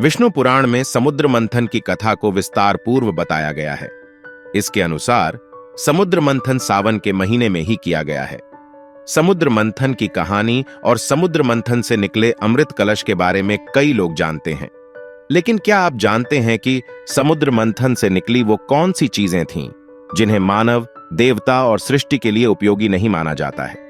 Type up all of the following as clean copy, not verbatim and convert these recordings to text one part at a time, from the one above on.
विष्णु पुराण में समुद्र मंथन की कथा को विस्तार पूर्व बताया गया है। इसके अनुसार समुद्र मंथन सावन के महीने में ही किया गया है। समुद्र मंथन की कहानी और समुद्र मंथन से निकले अमृत कलश के बारे में कई लोग जानते हैं, लेकिन क्या आप जानते हैं कि समुद्र मंथन से निकली वो कौन सी चीजें थीं जिन्हें मानव, देवता और सृष्टि के लिए उपयोगी नहीं माना जाता है?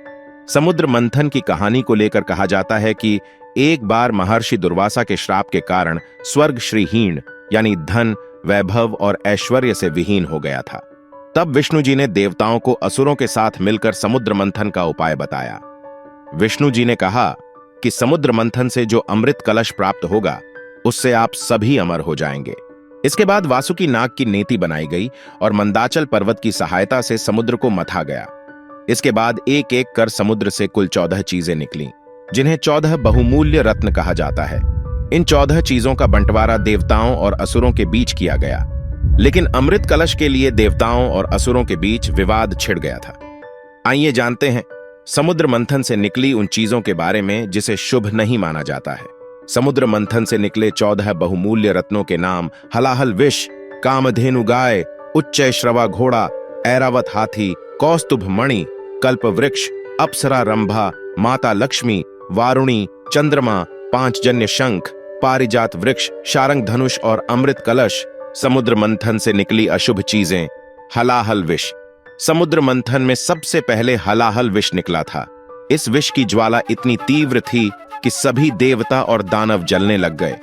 समुद्र मंथन की कहानी को लेकर कहा जाता है कि एक बार महर्षि दुर्वासा के श्राप के कारण स्वर्ग श्रीहीन यानी धन, वैभव और ऐश्वर्य से विहीन हो गया था। तब विष्णु जी ने देवताओं को असुरों के साथ मिलकर समुद्र मंथन का उपाय बताया। विष्णु जी ने कहा कि समुद्र मंथन से जो अमृत कलश प्राप्त होगा उससे आप सभी अमर हो जाएंगे। इसके बाद वासुकी नाग की नेति बनाई गई और मंदाचल पर्वत की सहायता से समुद्र को मथा गया। इसके बाद एक एक कर समुद्र से कुल 14 चीजें निकलीं, जिन्हें 14 बहुमूल्य रत्न कहा जाता है। इन 14 चीजों का बंटवारा देवताओं और असुरों के बीच किया गया, लेकिन अमृत कलश के लिए देवताओं और असुरों के बीच विवाद छिड़ गया था। आइए जानते हैं समुद्र मंथन से निकली उन चीजों के बारे में जिसे शुभ नहीं माना जाता है। समुद्र मंथन से निकले 14 बहुमूल्य रत्नों के नाम हलाहल विष, कामधेनु गाय, उच्चय श्रवा घोड़ा, ऐरावत हाथी, कौस्तुभ मणि, कल्प वृक्ष, अप्सरा रंभा, माता लक्ष्मी, वारुणी, चंद्रमा, पांचजन्य शंख, पारिजात वृक्ष, शारंग धनुष और अमृत कलश। समुद्र मंथन से निकली अशुभ चीजें। हलाहल विष। समुद्र मंथन में सबसे पहले हलाहल विष निकला था। इस विष की ज्वाला इतनी तीव्र थी कि सभी देवता और दानव जलने लग गए।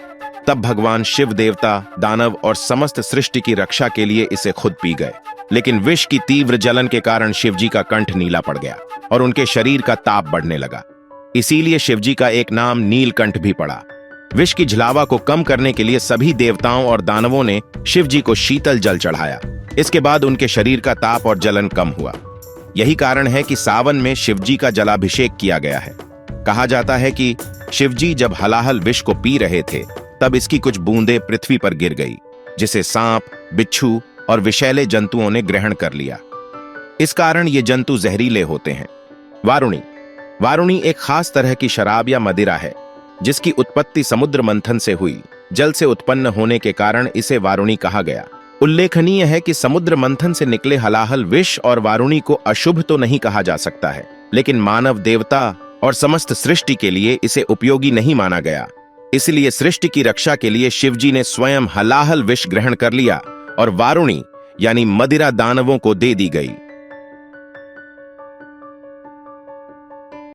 तब भगवान शिव देवता, दानव और समस्त सृष्टि की रक्षा के लिए इसे खुद पी गए, लेकिन विष की तीव्र जलन के कारण शिवजी का कंठ नीला पड़ गया और उनके शरीर का ताप बढ़ने लगा। इसीलिए शिवजी का एक नाम नीलकंठ भी पड़ा। विष की झलावा को कम करने के लिए सभी देवताओं और दानवों ने शिवजी को शीतल जल चढ़ाया। इसके बाद उनके शरीर का ताप और जलन कम हुआ। यही कारण है कि सावन में शिवजी का जलाभिषेक किया गया है। कहा जाता है कि शिवजी जब हलाहल विष को पी रहे थे तब इसकी कुछ बूंदें पृथ्वी पर गिर गई, जिसे सांप, बिच्छू और विषैले जंतुओं ने ग्रहण कर लिया। इस कारण ये जंतु जहरीले होते हैं। वारुणी। वारुणी एक खास तरह की शराब या मदिरा है, जिसकी उत्पत्ति समुद्र मंथन से हुई। जल से उत्पन्न होने के कारण इसे वारुणी कहा गया। उल्लेखनीय है कि समुद्र मंथन से निकले हलाहल विष और वारुणी को अशुभ तो नहीं कहा जा सकता है, लेकिन मानव, देवता और समस्त सृष्टि के लिए इसे उपयोगी नहीं माना गया। इसलिए सृष्टि की रक्षा के लिए शिवजी ने स्वयं हलाहल विष ग्रहण कर लिया और वारुणी यानी मदिरा दानवों को दे दी गई।